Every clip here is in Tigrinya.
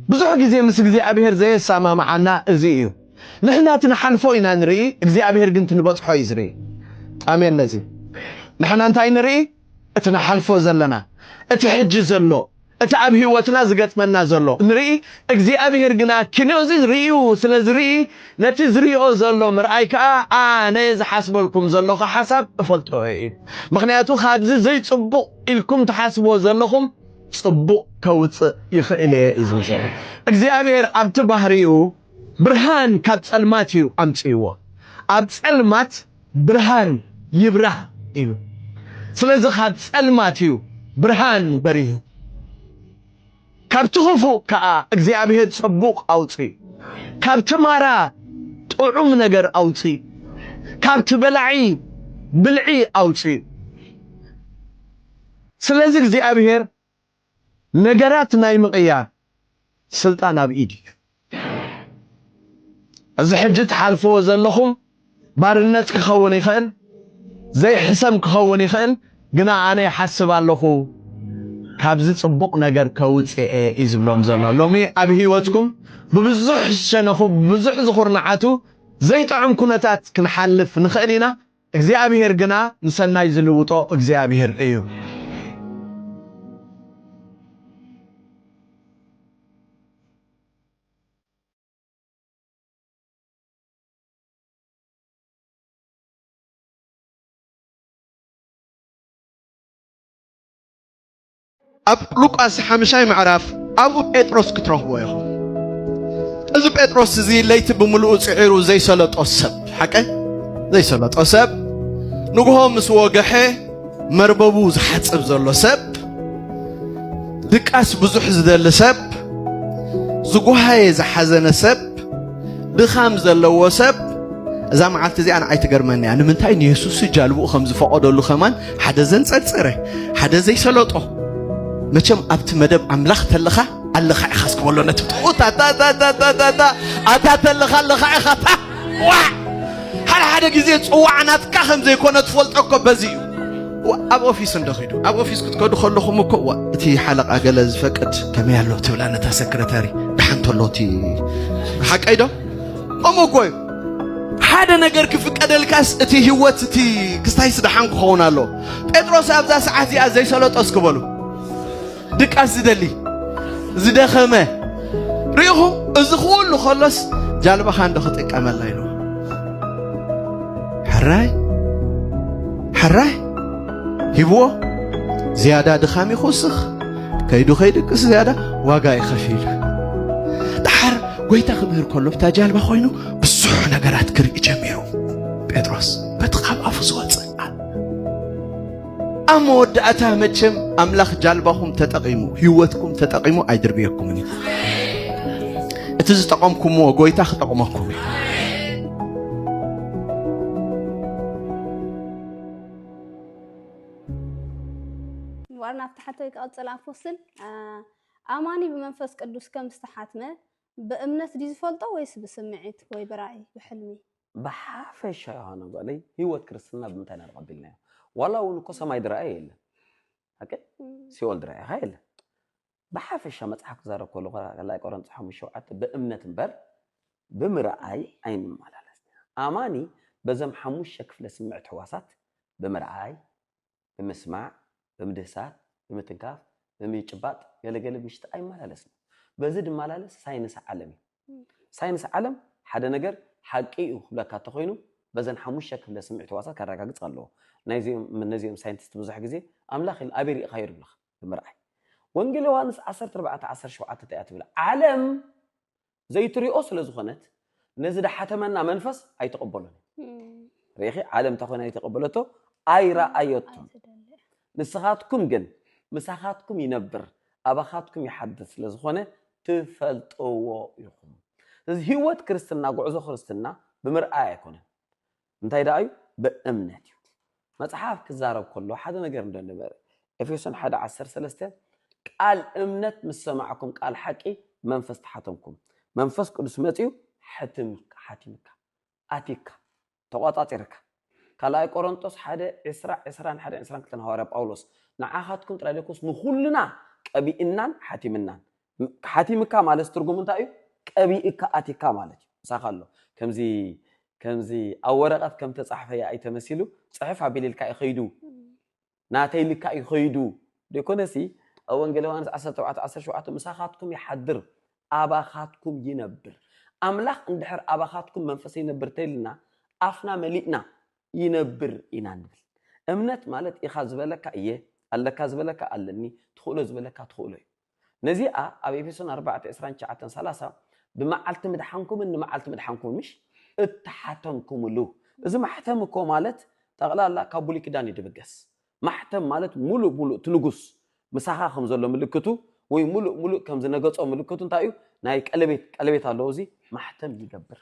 بزح جزء مس جزء أبيهر زي السما معنا زيه نحن تنحلفو إن نري جزء أبيهر جنت نبض حيزري آمين نزي نحن أنت أين نري تنحلفو زلنا تحج زلو أبيه وتنازقت من نازلو نري جزء أبيهر جنا كنوزي ريو سنزري نتزريو زلو مرأيك نيز حسبكم زلو حسب فلتوه مغنياتو خاد زي تصبو إلكم تحسبوا زلوكم صبو كوت يخيله إزمزل. እግዚአብሔር አብት ባህሪው ብርሃን ከጸልማቲው አምጪው አብጸልማት ብርሃን ይብራህ እዩ ስለዚህ ከጸልማቲው ብርሃን በሪሁ ካብትኹፉ ከአ እግዚአብሔር ጽቡቅ አውጪ ካብትማራ ጥዑም ነገር አውጪ ካብትበላዒ ብልዒ አውጪ ስለዚህ እግዚአብሔር ነገራት ናይ ምቅያር سلطان بإيدي إذا حجت حالفو زلهم بارنت كخوني خان زي حسام كخوني خان قنا أنا حسب اللهو كابزت صبق نجار كوت إزبلهم زلنا لومي أبي هوتكم ببزح شنخو ببزح زخورنا عاتو زي طعم كنتات كنحلف نخلينا إذا أبي هرجنا نسلنا يزلوطو إذا أبي هر أيوه أب لوقاس حمشاي معرف أبو بطرس كتروه يا إذا بطرس زي ليت بملؤ صعيرو زي سلط أسب حكى زي سلط أسب نجوهم مسواجحه مربوب زحصب زلو سب دقاس بزح زدل سب زجوها زحزن سب دخام زلو سب إذا ما عرفت زي أنا عايت جرماني أنا من تاني يسوع جالبو خمس فقد له خمان حدا زين صره حدا زي سلطه مچم ابت مدب املاخ تلخه الله خاص كولو نتبطو تا تا تا تا تا تا اتا تلخه الله خاطا وا هل هذا غزي صوعنات كخم زي كونه تفلطكو بزيو اب اوفيس اندخيدو اب اوفيس كتكدو خلخم كو تي حلقه جلز فقد كما يالو تبلانا تا سكرتاري بحنتلوتي حق ايدو امو كوي هذا نجر كيف قدلكاس تي هوت تي كستايس دحان كونالو بطرس ابزا ساعه زي سلط اسكبلو دقاس زدلي زدخمه ريحو از كله خلص جالبه خان دخ تقامل لاي نو حراي هيبو زياده دخامي خوسخ كيدو خيدك زياده واغا يخفيل دحر ويتا خبير كله بتا جالبه خوينو بصح نغرات كري جميرو بطرس بتقام افز وص أمود أتهمتشم أملاخ جالبهم تتقيمو هيوتكم تتقيمو أيدر بيكم مني إتز تقومكم وقويتاخ تقومكم وارنا فتحتك أتصل فصل أماني بمنفس قدوس كم استحاتنا بأمنة دي فلطة ويس بسمعت وي براعي بحلمي بحافش أنا قالي هيوت كريستنا بمتنا قبلنا ولا ونكو سماي درائيل هكا سيول درائي هايل بحافش مصحف زارو كله لا يقرن صحو مشوعات بأمنة بر بمرأي عين مالالس أماني بزم حموش شكل سمعت حواسات بمرأي بمسمع بمدسات بمتنكاف بميجبات يلا مشت أي مالالس بزيد مالالس ساينس عالمي ساينس عالم حدا نجر حقيقي لك تخوينو بزن حموش شكل سمعت حواسات كراجع قالوا نايزيم من نايزيم ساينتست بزح جزي أملاخ الأبيري خير بلخ بمرأي وانجيل يوحنس 14 شوعات تأتي بلا عالم زي تريوس لزخنت نزد حتمنا منفس أي تقبلون ريخي عالم تخون أي تقبلته أي رأيتهم نسخاتكم جن مسخاتكم ينبر أبخاتكم يحدث لزخنة تفلتوا يخم هيوت كريستنا قعزو كريستنا بمرأي يكون متى رأي بأمنتي مصحف كزارب كله حدا نجر ندن نبر افيسون 1:13 قال امنت مسمعكم قال حقي منفس تحتمكم منفس قدس متيو حتمك اتيك تقاطاطيرك كلاي قرنطوس 1:21 حواري باولوس نعاهاتكم تراديكوس نخلنا قبيئنان حتمنان ሓቲምካ ማለት ትርጉም እንታይ እዩ ቀቢእካ ኣቲካ ማለት እዩ ሳኻሎ ከምዚ ኣብ ወረቐት ከም ተጻሕፈ ኣይተመሲሉ ጽሑፍ ኣቢልልካ ይኸይዱ ናተይልካ ይኸይዱ ደኮነሲ ኣብ ወንጌል ዮሐንስ 17:17 ምሳኻትኩም ይሓድር ኣባኻትኩም ይነብር ኣምላኽ እንድሕር ኣባኻትኩም መንፈስ ይነብር ተይልና ኣፍና መሊእና ይነብር ኢና ንብል እምነት ማለት ኢኻ ዝበለካ እየ ኣለካ ዝበለካ ኣለኒ ትኽእሎ ዝበለካ ትኽእሎ እዩ ነዚኣ ኣብ ኤፌሶን 4:29-30 ብመዓልቲ ምድሓንኩምን ንመዓልቲ ምድሓንኩምን ምሽ እተሓተምኩምሉ እዚ ማሕተም እኮ ማለት ጠቕላላ ካብ ብሉይ ኪዳን ይድብገስ ማሕተም ማለት ሙሉእ ትንጉስ ምሳኻ ከም ዘሎ ምልክቱ ወይ ሙሉእ ከም ዝነገጾ ምልክቱ እንታይ እዩ ናይ ቀለቤት ኣለዎ እዚ ማሕተም ይገብር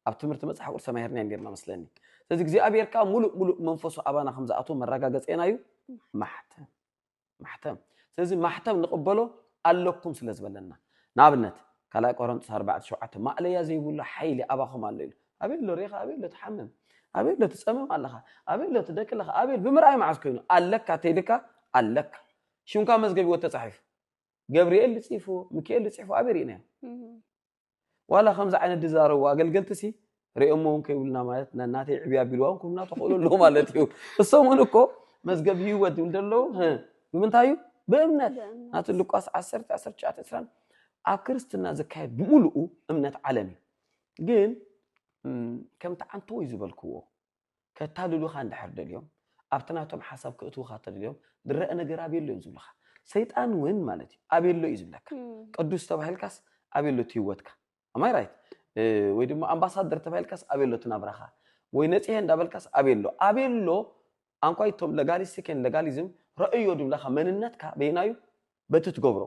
ኣብ ትምህርቲ መጽሓፍ ቅዱስ ሰማይ ሄርና ነርና መስለኒ ስለዚ እግዚአብሔርካ ሙሉእ መንፈሱ ኣባና ከም ዝኣቱ መረጋገጽና እዩ ማሕተም ስለዚ ማሕተም ንቕበሎ ኣለኩም ስለ ዝበለና ንኣብነት ካልኣይ ቆሮንጦስ 4:7 ማዕለያ ዘይብሉ ሓይሊ ኣባኹም ኣሎ ኢሉ ኣቤሎ ሪኻ ኣቤሎ ትሓምም ኣቤሎ ትጸምም ኣለኻ ኣቤሎ ትደክለኻ ኣቤል ብምርኣይ መዓዝ ኮይኑ ኣለካ ተይልካ ኣለካ ሽምካ መዝገቢዎ ተጻሒፉ ገብርኤል ጽፉ ሚካኤል ጽፉ ኣቤል ኢና ዋላ ከምዚ ዓይነት ድዛረቡ ኣገልገልትሲ ሪኦሞን ከይብልና ማለት ናናተይ ዕብያ ቢልዋን ኩምና ተኽእሉ ማለት እዩ እሶምን እኮ መዝገብ ህይወት እንደለው ብምንታይ እዩ በእምነት ናቱ ሉቃስ 10:19 ኣብ ክርስትና ዘካየድ ብሙሉኡ እምነት ዓለም ግን ከምቲ ዓንቶ ወይ ዝበልክዎ ከታልሉኻ እንድሕር ደልዮም ኣብቲ ናቶም ሓሳብ ክእትውኻ ተደልዮም ዝረአ ነገር ኣቤሎ እዩ ዝብለኻ ሰይጣን እውን ማለት እዩ ኣቤሎ እዩ ዝብለካ ቅዱስ ተባሂልካስ ኣቤሎ ትህይወትካ ኣማይ ራይት ወይ ድማ ኣምባሳደር ተባሂልካስ ኣቤሎ ትናብራኻ ወይ ነጽሄ እንዳበልካስ ኣቤሎ አንኳይቶም ለጋሊስቲክን ለጋሊዝም ረእዮ ድብለኻ መንነትካ በይናዩ በቲ ትገብሮ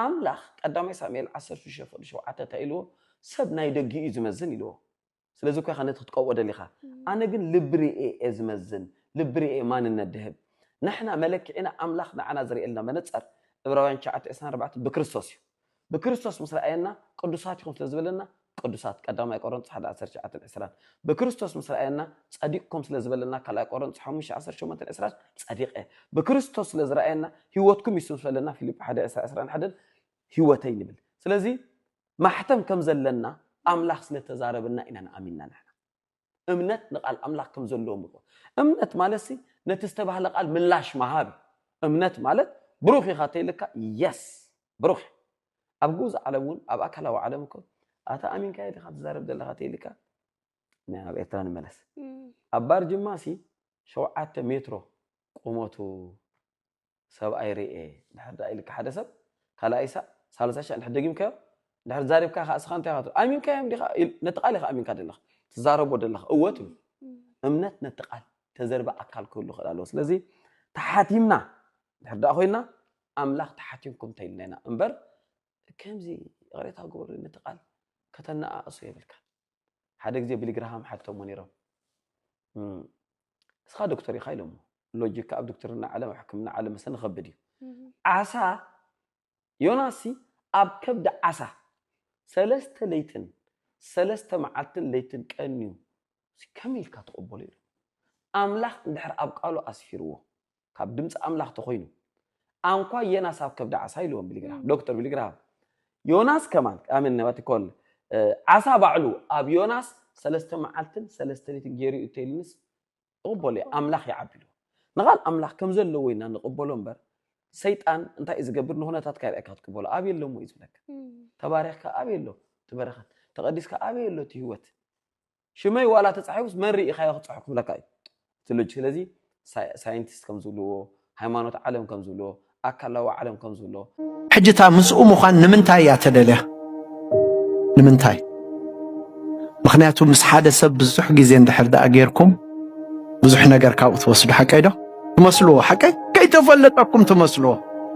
ኣምላኽ ቀዳማይ ሳሙኤል 16:7 ተኢልዎ ሰብ ናይ ደጊ እዩ ዝመዝን ኢልዎ ስለዚ እኮ ነቲ ክትቀብኦ ደሊኻ ኣነ ግን ልብሪኤ ዝመዝን ልብሪኤ ማንነት ድህብ ንሕና መለክዕና ኣምላኽ ንዓና ዝርኤልና መነጽር ዕብራውያን 9:24 ብክርስቶስ እዩ ብክርስቶስ ምስ ረኣየና ቅዱሳት ይኹም ስለ ዝበለና ቅዱሳት ቀዳማይ ቆሮንጦስ 1:19-20 በክርስቶስ ምስ ረኣየና ጸዲቅኩም ስለ ዝበለና ካልኣይ ቆሮንጦስ 5:18-20 ጸዲቀ በክርስቶስ ስለ ዝረኣየና ህይወትኩም ይስም ስለለና ፊልጵ 1:21 ህይወተይ ንብል ስለዚ ማሕተም ከም ዘለና ኣምላኽ ስለ ተዛረበና ኢና ንኣሚንና ንሕና እምነት ንቃል ኣምላኽ ከም ዘለዎ ምቆ እምነት ማለት ነቲ ዝተባህለ ቃል ምላሽ መሃብ እምነት ማለት ብሩኽ ኢኻ ተይልካ የስ ብሩኽ ኣብ ጉዝ ዓለምን ኣብ ኣካላዊ ዓለም እኮ ኣታ ኣሚንካ ኢኻ ትዛረብ ዘለኻ ተይልካ ናብ ኤርትራ ንመለስ ኣብ ባርጅማሲ 7 ሜትሮ ቁመቱ ሰብኣይ ርኤ ድሕር ኢልካ ሓደ ሰብ ካልኣይሳ ሳልሳሻ ድሕር ደጊምካዮ ድሕር ዛሪብካ ካስኻ እንታይ ኢኻ ኣሚንካ እዮም ዲኻ ነቲ ቃል ኢኻ ኣሚንካ ደለኻ ትዛረቦ ደለኻ እወት እዩ እምነት ነቲ ቃል ተዘርበ ኣካል ክህሉ ይኽእል ኣለዎ ስለዚ ተሓቲምና ድሕር ዳ ኮይና ኣምላኽ ተሓቲምኩም ተይልና ኢና እምበር ከምዚ ቅሬታ ግበሩ ነቲ ቃል ከተናኣእሱ የብልካ ሓደ ግዜ ብሊግራሃም ሓድቶሞ ነይሮም እስኻ ዶክተር ኢኻ ኢሎሞ ሎጂካ ኣብ ዶክተርና ዓለም ኣብ ሕክምና ዓለም መሰለ ከበድ እዩ ዓሳ ዮናሲ ኣብ ከብዲ ዓሳ 3 ለይትን 3 መዓልትን ለይትን ቀንዩ ከመይልካ ተቀበሉ ኢሉ ኣምላኽ እንድሕር ኣብ ቃሉ ኣስፊርዎ ካብ ድምፂ ኣምላኽ ተኮይኑ አንኳ የናስ ኣብ ከብዲ ዓሳ ኢልዎም ብሊግራሃም ዶክተር ብሊግራሃም ዮናስ ከማል ኣመን ነባቲ ኮል ዓሳ ባዕሉ ኣብ ዮናስ 3 መዓልትን 3 ለይትን ጌሪኡ ተይልንስ ተቀበሉ ኣምላኽ ይዓቢሉ ንቃል ኣምላኽ ከም ዘለዎ ኢና ንቀበሎ እምበር ሰይጣን እንታይ ዝገብር ንኹነታት ካይርአካ ትቀበሎ ኣቤሎ ሞ እዩ ዝብለካ ተባሪኽካ ኣቤሎ ትበረኸት ተቀዲስካ ኣቤሎ ትህይወት ሽመይ ዋላ ተጻሒፉስ መን ርኢኻዮ ክጽሕፍ ክብለካ እዩ ስለዚ ስለዚ ሳይንቲስት ከም ዝብልዎ ሃይማኖት ዓለም ከም ዝብልዎ ኣካላዊ ዓለም ከም ዝብልዎ ሕጅታ ምስኡ ምዃን ንምንታይ እያ ተደልያ ንምንታይ ምክንያቱ ምስ ሓደ ሰብ ብዙሕ ግዜ እንድሕር ዳኣ ጌርኩም ብዙሕ ነገር ካብኡ ትወስዱ ሓቀይ ዶ ትመስልዎ ሓቀይ ከይተፈለጠኩም ትመስልዎ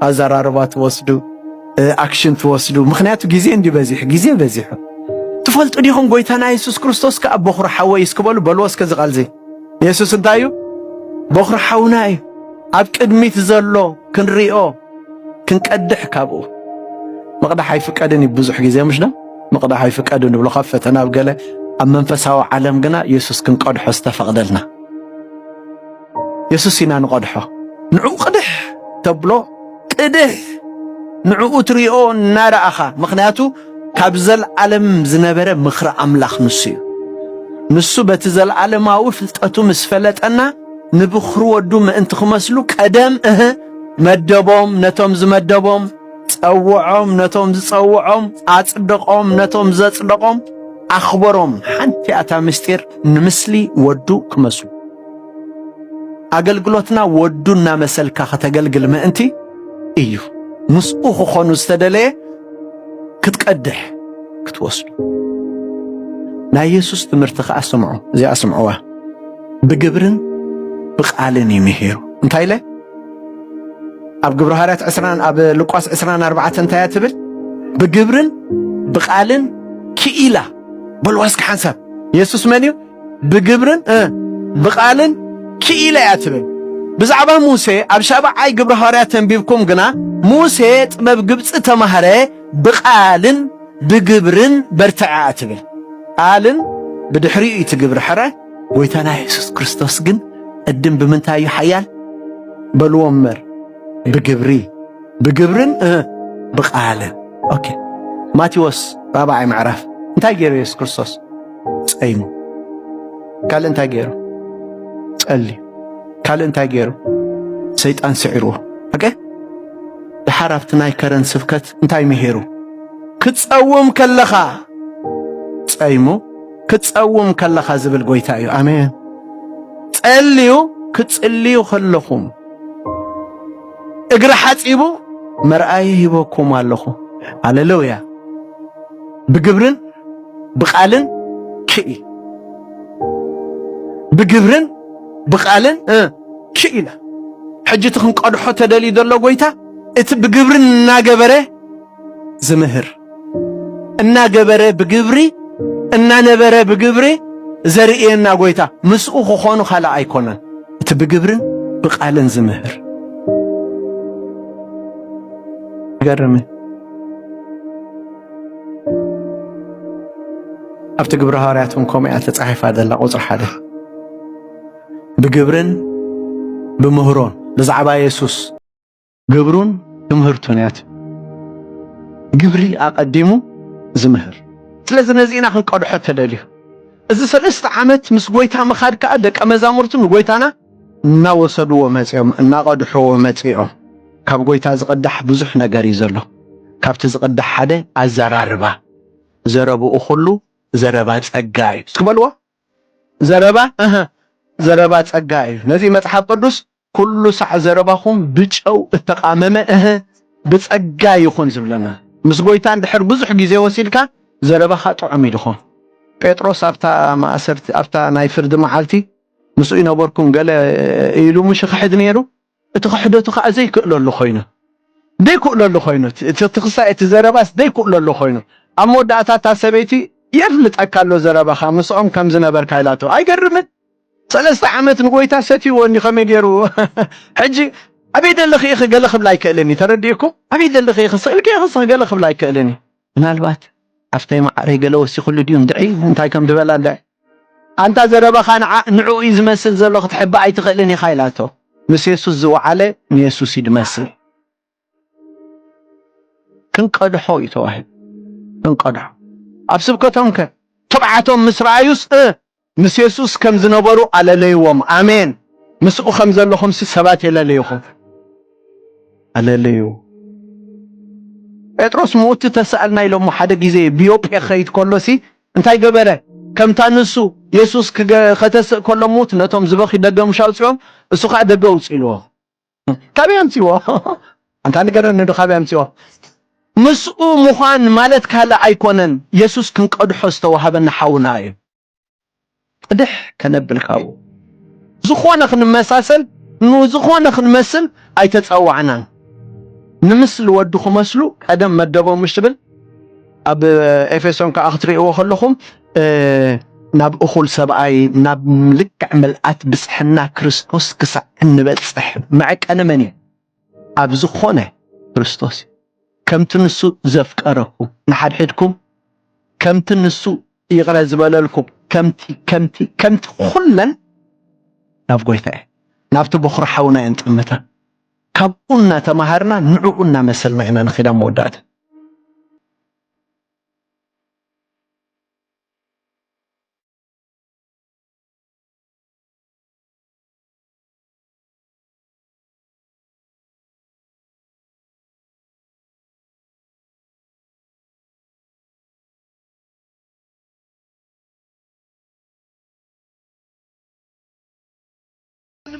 ኣዘራርባ ትወስዱ ኣክሽን ትወስዱ ምክንያቱ ግዜ እንዲ በዚሕ ግዜ በዚሑ ትፈልጡ ዲኹም ጎይታና ኢየሱስ ክርስቶስ ከ ኣብ በኹሪ ሓወይ እስክበሉ በልዎ እስከ ዝቓልዚ ኢየሱስ እንታይ እዩ በኹሪ ሓውና እዩ ኣብ ቅድሚት ዘሎ ክንሪኦ ክንቀድሕ ካብኡ መቕዳሕ ኣይፍቀድን እዩ ብዙሕ ግዜ ምሽ ዶ መቕዳሕ ኣይፍቀድን ብሎ ካብ ፈተና ኣብ ገለ ኣብ መንፈሳዊ ዓለም ግና ኢየሱስ ክንቀድሖ ዝተፈቕደልና ኢየሱስ ኢና ንቐድሖ ንዑ ቅድሕ ተብሎ ቅድሕ ንዕኡ ትሪኦ እናረኣኻ ምኽንያቱ ካብ ዘለዓለም ዝነበረ ምኽሪ ኣምላኽ ንሱ እዩ ንሱ በቲ ዘለዓለማዊ ፍልጠቱ ምስ ፈለጠና ንብኽሪ ወዱ ምእንቲ ክመስሉ ቀደም መደቦም ነቶም ዝመደቦም ፀውዖም ነቶም ዝፀውዖም ኣጽድቆም ነቶም ዘጽድቆም ኣኽበሮም ሓንቲ ኣታ ምስጢር ንምስሊ ወዱ ክመስሉ ኣገልግሎትና ወዱ እናመሰልካ ከተገልግል ምእንቲ እዩ ምስኡ ክኾኑ ዝተደለየ ክትቀድሕ ክትወስዱ ናይ ኢየሱስ ትምህርቲ ከዓ ስምዑ እዚኣ ስምዑዋ ብግብርን ብቃልን ይምሄሩ እንታይ ኢለ ኣብ ግብረ ሐዋርያት 20 ኣብ ሉቃስ 24 እንታይ ትብል ብግብርን ብቃልን ክኢላ በልዋስክ ሓንሳብ ኢየሱስ መን እዩ ብግብርን ብቃልን ክኢላ ያትብል ብዛዕባ ሙሴ ኣብ ሻብዓይ ግብረ ሐዋርያት ተንቢብኩም ግና ሙሴ ጥበብ ግብጽ ተማህረ ብቃልን ብግብርን በርትዓ ትብል ቃልን ብድሕሪኡ ትግብር ሕረ ጎይታና ኢየሱስ ክርስቶስ ግን እድም ብምንታይ ሓያል በልዎም መር ብግብርን ብቃልን ኦኬ ማቴዎስ 4 ምዕራፍ እንታይ ገይሩ ኢየሱስ ክርስቶስ ጸይሙ ካል እንታይ ገይሩ ጸሊ ካል እንታይ ገይሩ ሰይጣን ስዒርዎ ኦኬ ድሓራፍቲ ናይ ከረን ስብከት እንታይ ምሄሩ ክትጸውም ከለኻ ጸይሙ ክትጸውም ከለኻ ዝብል ጎይታ እዩ ኣሜን ጸልዩ ክትጽልዩ ከለኹም እግሪ ሓጺቡ መርኣይ ሂበኩም ኣለኹ ሃሌሉያ ብግብርን ብቃልን ክኢል ብግብርን ብቃልን ክኢላ ሕጂ ትኽንቀድሖ ተደልዩ ዘሎ ጎይታ እቲ ብግብርን እናገበረ ዝምህር እናገበረ ብግብሪ እናነበረ ብግብሪ ዘርእየና ጎይታ ምስኡ ክኾኑ ካልእ ኣይኮነን እቲ ብግብርን ብቃልን ዝምህር ገርም ኣብቲ ግብረ ሐዋርያትን ከምያ ተጻሒፋ ዘላ ቁጽሪ 1 ብግብርን ብምህሮን ብዛዕባ ኢየሱስ ግብሩን ትምህርቱን ያት ግብሪ ኣቀዲሙ ዝምህር ስለዚ ነዚና ክንቀድሖ ተደልዩ እዚ 3 ዓመት ምስ ጎይታ ምኻድ ከዓ ደቀ መዛሙርቱ ንጎይታና እናወሰድዎ መጽኦም እናቀድሕዎ መጽኦም ካብ ጎይታ ዝቀዳሕ ብዙሕ ነገር እዩ ዘሎ ካብቲ ዝቀዳሕ ሓደ ኣዘራርባ ዘረብኡ ኩሉ ዘረባ ጸጋ እዩ ትክበልዎ ዘረባ ጸጋ እዩ ነዚ መጽሓፍ ቅዱስ ኩሉ ሳዕ ዘረባኹም ብጨው እተቃመመ ብጸጋ ይኹን ዝብለና ምስ ጎይታ እንድሕር ብዙሕ ግዜ ወሲድካ ዘረባኻ ጥዑም ይድኹም ጴጥሮስ ኣብታ ማእሰርቲ ኣብታ ናይ ፍርዲ መዓልቲ ምስኡ ይነበርኩም ገለ ኢሉ ምሽ ክሕድ ነይሩ እቲ ክሕደቱ ከዓ ዘይክእለሉ ኮይኑ እቲ ትኽሳኤ እቲ ዘረባስ ዘይክእለሉ ኮይኑ ኣብ መወዳእታ እታ ሰበይቲ የፍልጠካ ኣሎ ዘረባኻ ምስኦም ከም ዝነበርካ ኢላቶ ኣይገርምን 3 ዓመት ንጎይታ ሰትይዎኒ ከመይ ገይሩ ሕጂ ኣበይ ደለኺ ኢኺ ገለ ክብል ኣይክእልኒ ተረዲእኩም ኣበይ ደለኺ ኢኺ ስእልከ ኢኺ ገለ ክብል ኣይክእልኒ ምናልባት ኣፍተይ ማዕረይ ገለ ወሲኹሉ ድዩ እንድዒ እንታይ ከም ድበላ እንድዒ ኣንታ ዘረባኻ ንዕኡ እዩ ዝመስል ዘሎ ክትሕባእ ኣይትኽእልን ኢኻ ኢላቶ ምስ ኢየሱስ ዝወዓለ ንኢየሱስ ይድመስል ክንቀድሖ እዩ ተዋሂብ ክንቀድሖ ኣብ ስብከቶም ከ ተባዓቶም ምስ ረኣዩስ ምስ ኢየሱስ ከም ዝነበሩ ኣለለይዎም ኣሜን ምስኡ ከም ዘለኹም ሰባት የለለይኹም ኣለለዩ ጴጥሮስ ሞት ተሰኣልና ኢሎም ሓደ ግዜ ቢዮጴ ኸይድ ከሎሲ እንታይ ገበረ ከምታ ንሱ ኢየሱስ ከተስእ ከሎ ሞት ነቶም ዝበኺ ደገ ምሻው ጽዮም እሱ ከዓ ደገ ውጽኢልዎ ካበይ ኣምፂዎ አንታ ነገረን ካበይ ኣምፂዎ ምስኡ ምዃን ማለት ካልእ ኣይኮነን ኢየሱስ ክንቀድሖ ዝተዋሃበና ሓውና እዩ ቅድሕ ከነብልካው ዝኾነ ክንመሳሰል ዝኾነ ክንመስል ኣይተጸዋዕናን ንምስል ወዱ ክመስሉ ቀደም መደቦም ምሽብል ኣብ ኤፌሶን ከዓ ክትሪእዎ ከለኹም ናብ እኹል ሰብኣይ ናብ ልክዕ መልኣት ብጽሕና ክርስቶስ ክሳዕ እንበጽሕ መዐቀነ መን እዩ ኣብ ዝኾነ ክርስቶስ ከምቲ ንሱ ዘፍቀረኩም ንሓድሕድኩም ከምቲ ንሱ ይቕረ ዝበለልኩም ከምቲ ኩለን ናብ ጎይታ ናብቲ በኽሪ ሓውና እንጥምታ ካብኡና ተማሃርና ንዑኡና መሰልና ኢና ንኺዳ መወዳእታ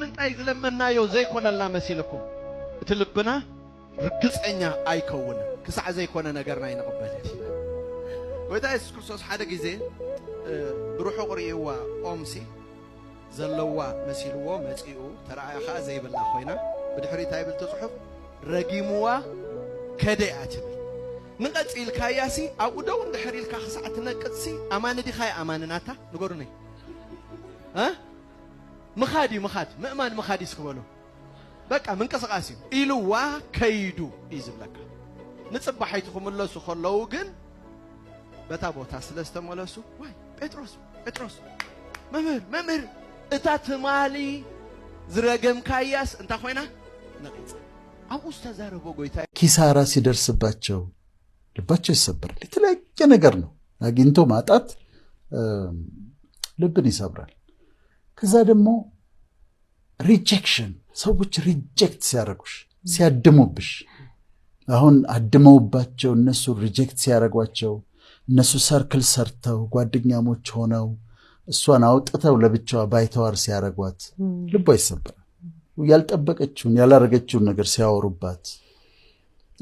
من أي لمنا يوزي كنا لنا مسيلكم تلبنا رقصنا أي كون كسع زي كنا نجرنا ينقبلتي وإذا يسوع كريستوس حدا جزء بروحه قريوا أمسي زلوا مسيلوا مسيئو ترى خا زي بالله خوينا بدحري تايبل تصحف رجيموا كدأتني من قصيل كاياسي أو دون دحري الكخسعتنا قصي أمانة دي خاي أمانة ناتا نقولني ها مخادي مأمان مخادي سكبلو بقى من قصقاسي إلوا كيدو يزبلك نصبح حيتكم الله سخلو جن بتابوتا سلستمولسو واي بطرس ممر اتات مالي زرغم كاياس انت خوينا نقيص አው ተዛረቦ ጎይታ ኪሳራ ሲደርስባቸው ልባቸው ይሰበራል የተለያየ ነገር ነው አግኝቶ ማጣት ልብን ይሰብራል ከዛ ደግሞ ሪጀክሽን ሰዎች ሪጀክት ሲያረጉሽ ሲያድሙብሽ አሁን አድመውባቸው እነሱ ሪጀክት ሲያረጓቸው እነሱ ሰርክል ሰርተው ጓደኛሞች ሆነው እሷን አውጥተው ለብቻዋ ባይተዋር ሲያረጓት ልቧ ይሰበራል ያልጠበቀችውን ያላረገችውን ነገር ሲያወሩባት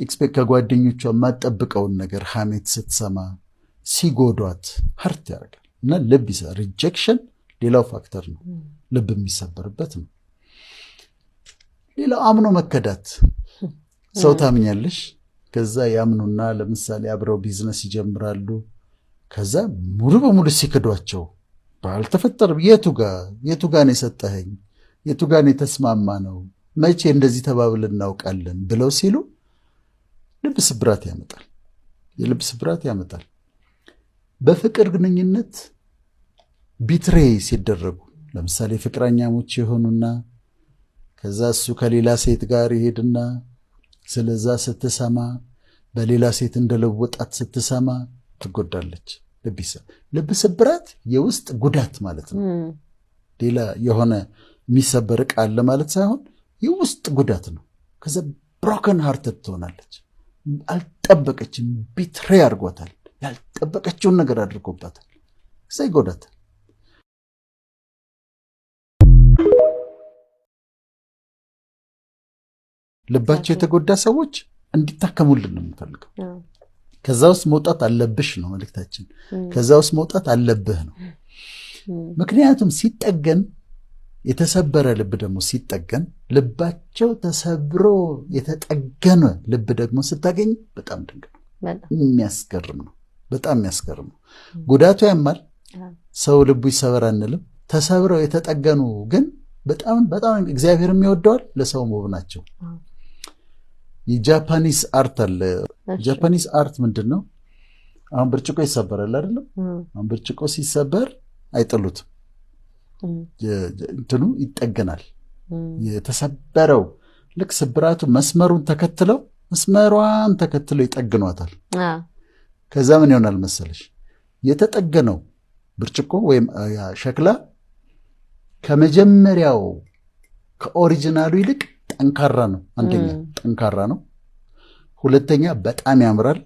ኤክስፔክት ከጓደኞቿ ማጠብቀውን ነገር ሐሜት ስትሰማ ሲጎዷት ሀርት ያረጋል እና ልብ ይሰ ሪጀክሽን ሌላው ፋክተር ነው ልብ የሚሰበርበት ነው ሌላው አምኖ መከዳት ሰው ታምኛለሽ ከዛ ያምኑና ለምሳሌ አብረው ቢዝነስ ይጀምራሉ ከዛ ሙሉ በሙሉ ሲከዷቸው ባልተፈጠረ የቱ ጋር ነው የሰጠኸኝ የቱ ጋር ነው ተስማማ ነው መቼ እንደዚህ ተባብለን እናውቃለን ብለው ሲሉ ልብ ስብራት ያመጣል የልብ ስብራት ያመጣል በፍቅር ግንኙነት ቢትሬ ሲደረጉ ለምሳሌ ፍቅረኛሞች የሆኑና ከዛ እሱ ከሌላ ሴት ጋር ይሄድና ስለዛ ስትሰማ በሌላ ሴት እንደለወጣት ስትሰማ ትጎዳለች ልብ ስብራት የውስጥ ጉዳት ማለት ነው ሌላ የሆነ የሚሰበር ቃል ማለት ሳይሆን የውስጥ ጉዳት ነው ከዛ ብሮከን ሃርት ትሆናለች አልጠበቀችም ቢትሬ አድርጓታል ያልጠበቀችውን ነገር አድርጎባታል ሳይጎዳታል ልባቸው የተጎዳ ሰዎች እንዲታከሙልን ነው የምፈልገው ከዛ ውስጥ መውጣት አለብሽ ነው መልእክታችን ከዛ ውስጥ መውጣት አለብህ ነው ምክንያቱም ሲጠገን የተሰበረ ልብ ደግሞ ሲጠገን ልባቸው ተሰብሮ የተጠገነ ልብ ደግሞ ስታገኝ በጣም ድንቅ ነው የሚያስገርም ነው በጣም የሚያስገርም ነው ጉዳቱ ያማል ሰው ልቡ ይሰበር አንልም ተሰብረው የተጠገኑ ግን በጣም እግዚአብሔር የሚወደዋል ለሰው ውብ ናቸው የጃፓኒስ አርት አለ ጃፓኒስ አርት ምንድነው አሁን ብርጭቆ ይሰበራል አይደል አሁን ብርጭቆ ሲሰበር አይጥሉትም እንትኑ ይጠገናል የተሰበረው ልክ ስብራቱ መስመሩን ተከትለው ይጠግኗታል ከዛ ምን ይሆናል መሰለሽ የተጠገነው ብርጭቆ ወይም ሸክላ ከመጀመሪያው ከኦሪጂናሉ ይልቅ ጠንካራ ነው አንደኛ ጠንካራ ነው ሁለተኛ በጣም ያምራል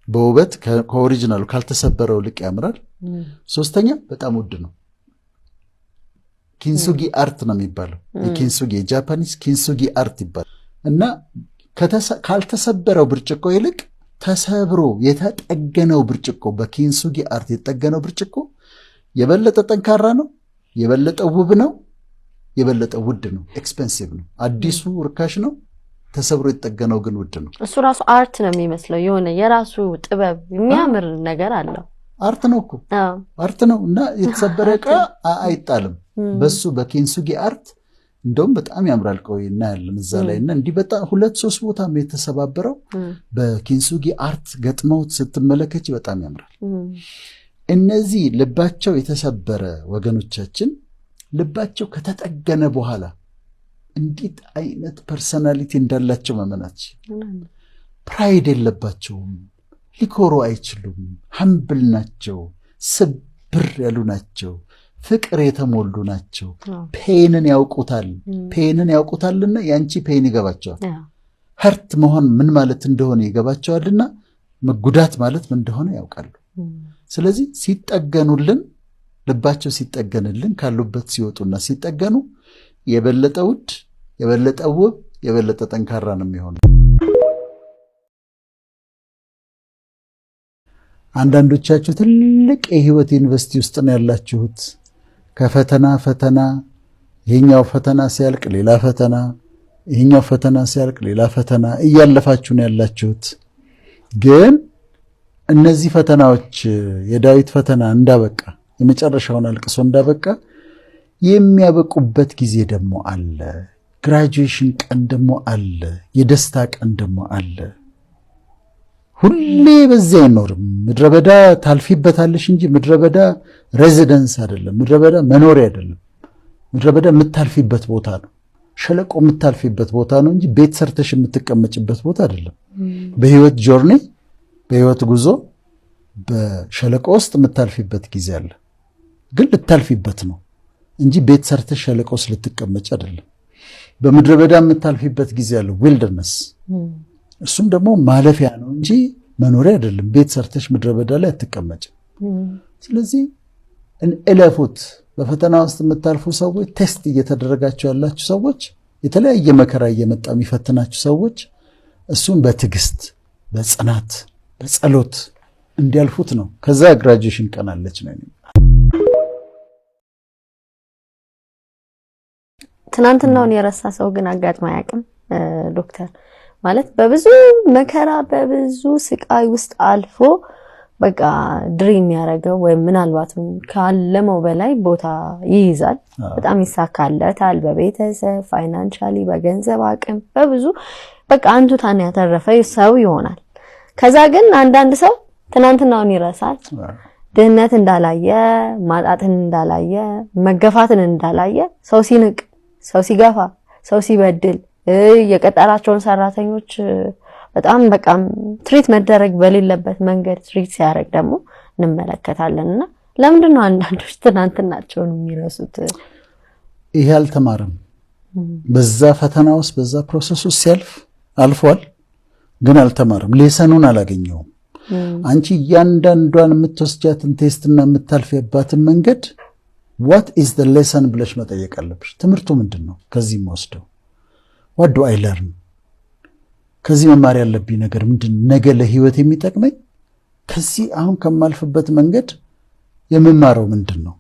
በውበት ከኦሪጂናሉ ካልተሰበረው ልቅ ያምራል ሶስተኛ በጣም ውድ ነው ኪንሱጊ አርት ነው የሚባለው የኪንሱጊ የጃፓኒስ ኪንሱጊ አርት ይባላል እና ካልተሰበረው ብርጭቆ ይልቅ ተሰብሮ የተጠገነው ብርጭቆ በኪንሱጊ አርት የተጠገነው ብርጭቆ የበለጠ ጠንካራ ነው የበለጠ ውብ ነው የበለጠ ውድ ነው ኤክስፔንሲቭ ነው አዲሱ ርካሽ ነው ተሰብሮ የተጠገነው ግን ውድ ነው እሱ ራሱ አርት ነው የሚመስለው የሆነ የራሱ ጥበብ የሚያምር ነገር አለው አርት ነው እኮ አርት ነው እና የተሰበረ ዕቃ አይጣልም በሱ በኪንሱጊ አርት እንደውም በጣም ያምራል ቆይና ያለን እዛ ላይና እንዲህ በጣም 2-3 ቦታ የተሰባበረው በኪንሱጊ አርት ገጥመው ስትመለከች በጣም ያምራል እነዚህ ልባቸው የተሰበረ ወገኖቻችን ልባቸው ከተጠገነ በኋላ እንዴት አይነት ፐርሰናሊቲ እንዳላቸው መመናች ፕራይድ የለባቸውም ሊኮሩ አይችሉም ሀምብል ናቸው ስብር ያሉ ናቸው ፍቅር የተሞሉ ናቸው ፔንን ያውቁታልና ያንቺ ፔን ይገባቸዋል ሀርት መሆን ምን ማለት እንደሆነ ይገባቸዋልና መጉዳት ማለት ምን እንደሆነ ያውቃሉ ስለዚህ ሲጠገኑልን ልባቸው ሲጠገንልን ካሉበት ሲወጡና ሲጠገኑ የበለጠ ውድ የበለጠ ውብ የበለጠ ጠንካራ ነው የሚሆነው አንዳንዶቻችሁ ትልቅ የህይወት ዩኒቨርሲቲ ውስጥ ነው ያላችሁት ከፈተና ይሄኛው ፈተና ሲያልቅ ሌላ ፈተና ይሄኛው ፈተና ሲያልቅ ሌላ ፈተና እያለፋችሁ ነው ያላችሁት ግን እነዚህ ፈተናዎች የዳዊት ፈተና እንዳበቃ የመጨረሻውን አልቅሶ እንዳበቃ የሚያበቁበት ጊዜ ደግሞ አለ ግራጁዌሽን ቀን ደግሞ አለ የደስታ ቀን ደግሞ አለ ሁሌ በዚያ አይኖርም ምድረበዳ ታልፊበታለሽ እንጂ ምድረበዳ ሬዚደንስ አይደለም ምድረበዳ መኖሪያ አይደለም ምድረበዳ የምታልፊበት ቦታ ነው ሸለቆ የምታልፊበት ቦታ ነው እንጂ ቤት ሰርተሽ የምትቀመጭበት ቦታ አይደለም በህይወት ጆርኒ በህይወት ጉዞ በሸለቆ ውስጥ የምታልፊበት ጊዜ አለ ግን ልታልፊበት ነው እንጂ ቤት ሰርተሽ ሸለቆ ውስጥ ልትቀመጭ አይደለም በምድረበዳ የምታልፊበት ጊዜ አለ ዊልደርነስ እሱም ደግሞ ማለፊያ ነው እንጂ መኖሪያ አይደለም ቤት ሰርተሽ ምድረበዳ ላይ አትቀመጭ ስለዚህ እለፉት በፈተና ውስጥ የምታልፉ ሰዎች ቴስት እየተደረጋችሁ ያላችሁ ሰዎች የተለያየ መከራ እየመጣ የሚፈትናችሁ ሰዎች እሱን በትዕግስት በጽናት በጸሎት እንዲያልፉት ነው ከዛ ግራጁዌሽን ቀናለች ነው ትናንትናውን የረሳ ሰው ግን አጋጥሞ ያቅም ዶክተር ማለት በብዙ መከራ በብዙ ስቃይ ውስጥ አልፎ በቃ ድሪም ያረጋው ወይ ምናልባት ካለመው በላይ ቦታ ይይዛል በጣም ይሳካለታል በቤተሰብ ፋይናንሻሊ በገንዘብ አቅም በብዙ በቃ አንቱታን ያተረፈ ሰው ይሆናል ከዛ ግን አንዳንድ ሰው ትናንትናውን ይረሳል ድህነት እንዳላየ ማጣትን እንዳላየ መገፋትን እንዳላየ ሰው ሲንቅ ሰው ሲገፋ ሰው ሲበድል የቀጠራቸውን ሰራተኞች በጣም በቃም ትሪት መደረግ በሌለበት መንገድ ትሪት ሲያደርግ ደግሞ እንመለከታለንና ለምንድን ነው አንዳንዶች ትናንትናቸውን የሚረሱት ይሄ አልተማረም በዛ ፈተና ውስጥ በዛ ፕሮሰስ ውስጥ ሲያልፍ አልፏል ግን አልተማረም ሌሰኑን አላገኘውም አንቺ ያንዳንዷን የምትወስጃትን ቴስትና የምታልፊያባትን መንገድ what is the lesson ብለሽ መጠየቅ አለብሽ ትምህርቱ ምንድነው ከዚህ ወስደው what do I learn ከዚህ መማር ያለብኝ ነገር ምንድነው ነገ ለህይወት የሚጠቅመኝ ከዚህ አሁን ከማልፍበት መንገድ የምማረው ምንድነው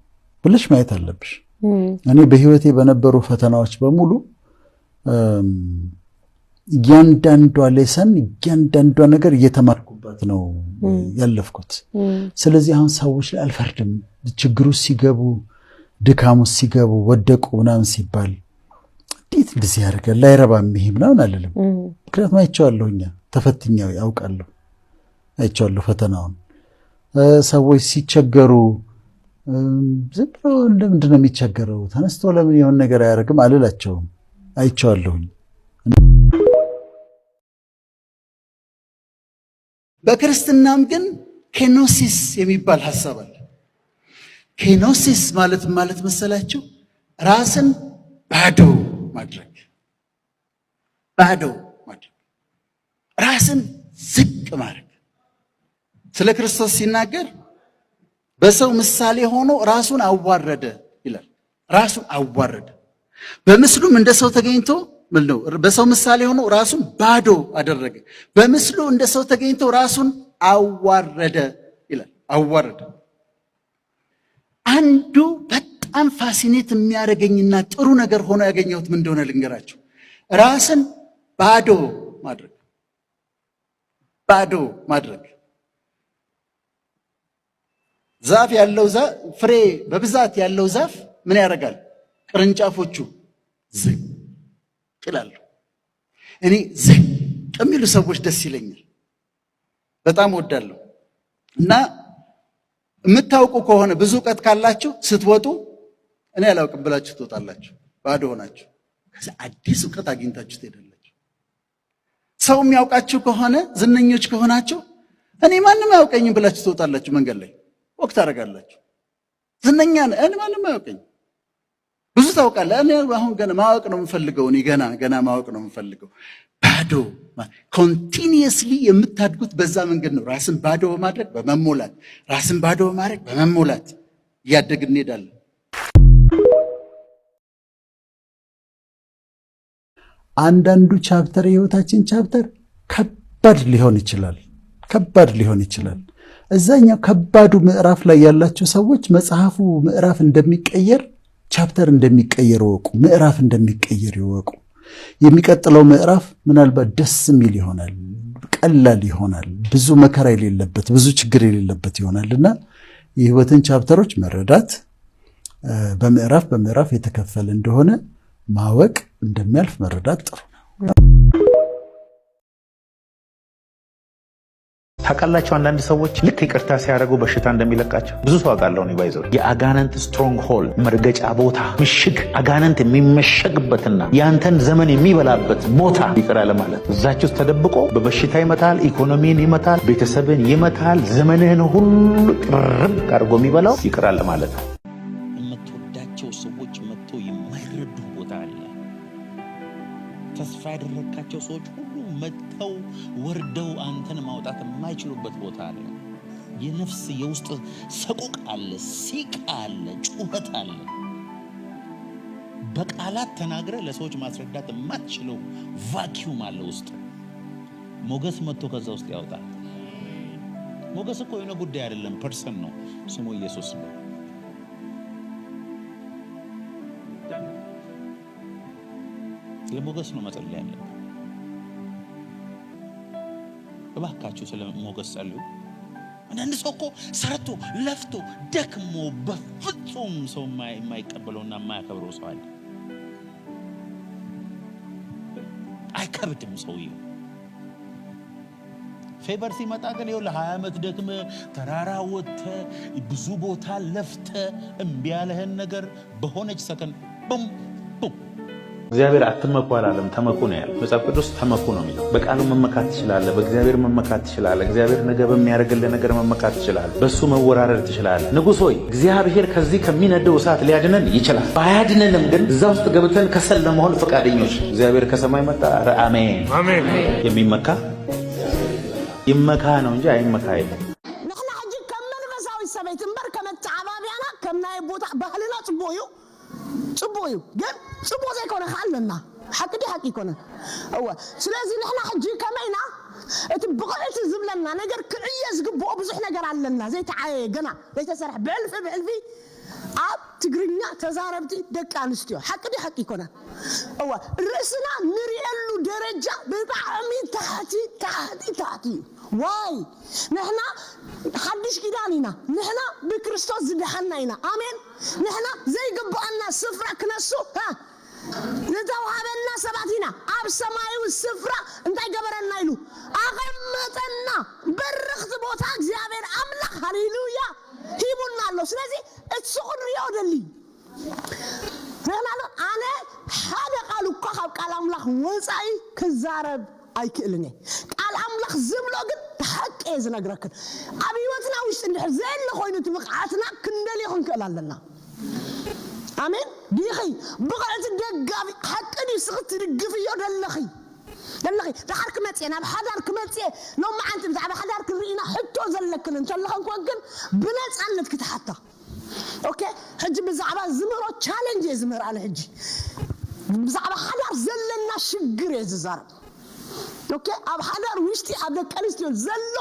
ብለሽ ማየት አለብሽ እኔ በህይወቴ በነበሩ ፈተናዎች በሙሉ ያንዳንዷ ሌሰን ያንዳንዷ ነገር እየተማርኩበት ነው ያለፍኩት ስለዚህ አሁን ሰዎች ላይ አልፈርድም ችግሩ ሲገቡ ድካሙ ሲገቡ ወደቁ ምናምን ሲባል እንዴት እንደዚህ ያደርጋል ላይረባም ይሄ ምናምን አልልም ምክንያቱም አይቼዋለሁኛ ተፈትኛው ያውቃለሁ አይቼዋለሁ ፈተናውን ሰዎች ሲቸገሩ ዝም ብሎ እንደምንድነው የሚቸገረው ተነስቶ ለምን የሆነ ነገር አያደርግም አልላቸውም አይቼዋለሁኝ በክርስትናም ግን ኬኖሲስ የሚባል ሐሳብ አለ ኬኖሲስ ማለት መሰላችሁ ራስን ባዶ ማድረግ ራስን ዝቅ ማድረግ ስለ ክርስቶስ ሲናገር በሰው ምሳሌ ሆኖ ራሱን አዋረደ ይላል ራሱን አዋረደ በምስሉም እንደ ሰው ተገኝቶ ምንድነው በሰው ምሳሌ ሆኖ ራሱን ባዶ አደረገ በምስሉ እንደ ሰው ተገኝቶ ራሱን አዋረደ ይላል አዋረደ አንዱ በጣም ፋሲኔት የሚያደርገኝና ጥሩ ነገር ሆኖ ያገኘሁት ምን እንደሆነ ልንገራችሁ ራስን ባዶ ማድረግ ዛፍ ያለው ፍሬ በብዛት ያለው ዛፍ ምን ያደርጋል ቅርንጫፎቹ ዝቅ ይላሉ እኔ ዝቅ የሚሉ ሰዎች ደስ ይለኛል በጣም ወዳለሁ እና የምታውቁ ከሆነ ብዙ ዕውቀት ካላችሁ ስትወጡ እኔ አላውቅም ብላችሁ ትወጣላችሁ ባዶ ሆናችሁ አዲስ እውቀት አግኝታችሁ ትሄዳላችሁ። ሰው የሚያውቃችሁ ከሆነ ዝነኞች ከሆናችሁ እኔ ማንም አያውቀኝም ብላችሁ ትወጣላችሁ። መንገድ ላይ ወቅት አደርጋላችሁ። ዝነኛ ነኝ እኔ ማንም አያውቀኝም። ብዙ ታውቃለህ። እኔ አሁን ገና ማወቅ ነው የምፈልገው። እኔ ገና ማወቅ ነው የምፈልገው። ባዶ ኮንቲኒየስሊ የምታድጉት በዛ መንገድ ነው። ራስን ባዶ በማድረግ በመሞላት፣ ራስን ባዶ በማድረግ በመሞላት እያደግን እንሄዳለን። አንዳንዱ ቻፕተር የህይወታችን ቻፕተር ከባድ ሊሆን ይችላል። እዛኛው ከባዱ ምዕራፍ ላይ ያላችሁ ሰዎች መጽሐፉ ምዕራፍ እንደሚቀየር ቻፕተር እንደሚቀየር ወቁ፣ ምዕራፍ እንደሚቀየር ይወቁ። የሚቀጥለው ምዕራፍ ምናልባት ደስ የሚል ይሆናል፣ ቀላል ይሆናል፣ ብዙ መከራ የሌለበት ብዙ ችግር የሌለበት ይሆናልና የህይወትን ቻፕተሮች መረዳት በምዕራፍ የተከፈለ እንደሆነ ማወቅ እንደሚያልፍ መረዳት ጥሩ ነው። ታውቃላችሁ አንዳንድ ሰዎች ልክ ይቅርታ ሲያደርጉ በሽታ እንደሚለቃቸው ብዙ ሰው አውቃለሁ ነው ባይዘው። የአጋንንት ስትሮንግ ሆል መርገጫ ቦታ ምሽግ፣ አጋንንት የሚመሸግበትና ያንተን ዘመን የሚበላበት ቦታ ይቅር አለ ማለት እዛች ውስጥ ተደብቆ በበሽታ ይመታል፣ ኢኮኖሚን ይመታል፣ ቤተሰብን ይመታል፣ ዘመንህን ሁሉ ጥርብ አድርጎ የሚበላው ይቅር አለ ማለት ነው። የምትወዳቸው ሰዎች መጥቶ የማይረዱ ቦታ አለ። ተስፋ ያደረካቸው ሰዎች ሁሉ መጥተው ወርደው አንተን ማውጣት የማይችሉበት ቦታ አለ። የነፍስ የውስጥ ሰቆቅ አለ፣ ሲቃ አለ፣ ጩኸት አለ። በቃላት ተናግረ ለሰዎች ማስረዳት የማትችለው ቫኪዩም አለ ውስጥ። ሞገስ መጥቶ ከዛ ውስጥ ያወጣል። ሞገስ እኮ የሆነ ጉዳይ አይደለም፣ ፐርሰን ነው። ስሙ ኢየሱስ ነው። ለሞገስ ነው መጸለይ ያለብን። እባካችሁ ስለ ሞገስ ጸልዩ። አንዳንድ ሰው እኮ ሰርቶ ለፍቶ ደክሞ በፍጹም ሰው የማይቀበለውና የማያከብረው ሰው አለ። አይከብድም ሰውየው። ፌቨር ሲመጣ ግን ይኸው ለ20 ዓመት ደክመ ተራራ ወጥተ ብዙ ቦታ ለፍተ እምቢ ያለህን ነገር በሆነች ሰከንድ ቡም ቡም። እግዚአብሔር አትመኩ አላለም፣ ተመኩ ነው ያለው። መጽሐፍ ቅዱስ ተመኩ ነው የሚለው። በቃሉ መመካት ትችላለህ፣ በእግዚአብሔር መመካት ትችላለህ። እግዚአብሔር ነገ በሚያደርግልህ ነገር መመካት ትችላለህ፣ በሱ መወራረድ ትችላለህ። ንጉሥ ሆይ እግዚአብሔር ከዚህ ከሚነደው እሳት ሊያድነን ይችላል። ባያድነንም ግን እዛ ውስጥ ገብተን ከሰል ለመሆን ፈቃደኞች። እግዚአብሔር ከሰማይ መጣ። አሜን አሜን። የሚመካ ይመካ ነው እንጂ አይመካ አይደለም። نحن حجي كمن بساوي سبيت مبر كمت عبابيانا كمنا يبوت بحلنا صبويو ግን ጽቦ ዘይ ኮነ ሓለና ሓቂ ኮነ እወ ስለዚህ ንሕና ሕጂ ከመይና እቲ ብቕዕቲ ዝብለና ነገር ክዕየዝ ግብኦ ብዙሕ ነገር ኣለና ዘይተዓየ ገና ዘይተሰርሐ ብዕልፊ ኣብ ትግርኛ ተዛረብቲ ደቂ ኣንስትዮ ሓቂ ኮነ እወ ርእስና ንሪኤሉ ደረጃ ብጣዕሚ ታሕቲ ዋይ ንሕና ሓድሽ ኪዳን ኢና ንሕና ብክርስቶስ ዝድሓና ኢና ኣሜን ንሕና ዘይግብአና ስፍራ ክነሱ ዝተዋሃበና ሰባት ኢና ኣብ ሰማያዊ ስፍራ እንታይ ገበረና ኢሉ ኣቐመጠና በረኽቲ ቦታ እግዚአብሔር ኣምላኽ ሃሌሉያ ሂቡና ኣሎ ስለዚ እትስቑ ንሪኦ ደሊ ንሕና ኣነ ሓደ ቃል እኳ ካብ ቃል ኣምላኽ ወፃኢ ክዛረብ ኣይክእልን ቃል ኣምላኽ ዝብሎ ግን ሓቂ ዝነግረክን ኣብ ህይወትና ውሽጢ እንድሕር ዘየለ ኮይኑ እቲ ብቕዓትና ክንደልዮ ክንክእል ኣለና ኣሜን ዲኺ ብቕዕቲ ደጋፊ ሓቂ ድስኺ ትድግፍዮ ደለኺ ድሓር ክመፅየ ናብ ሓዳር ክመፅየ ሎማዓንቲ ብዛዕባ ሓዳር ክንርኢና ሕቶ ዘለክን እንተለኸ እንኮን ብነፃነት ክትሓታ ኦኬ ሕጂ ብዛዕባ ዝምሮ ቻሌንጅ እየ ዝምህር ኣነ ሕጂ ብዛዕባ ሓዳር ዘለና ሽግር እየ ዝዛረብ ኦኬ ኣብ ሓዳር ውሽጢ ኣብ ደቂ ኣንስትዮ ዘሎ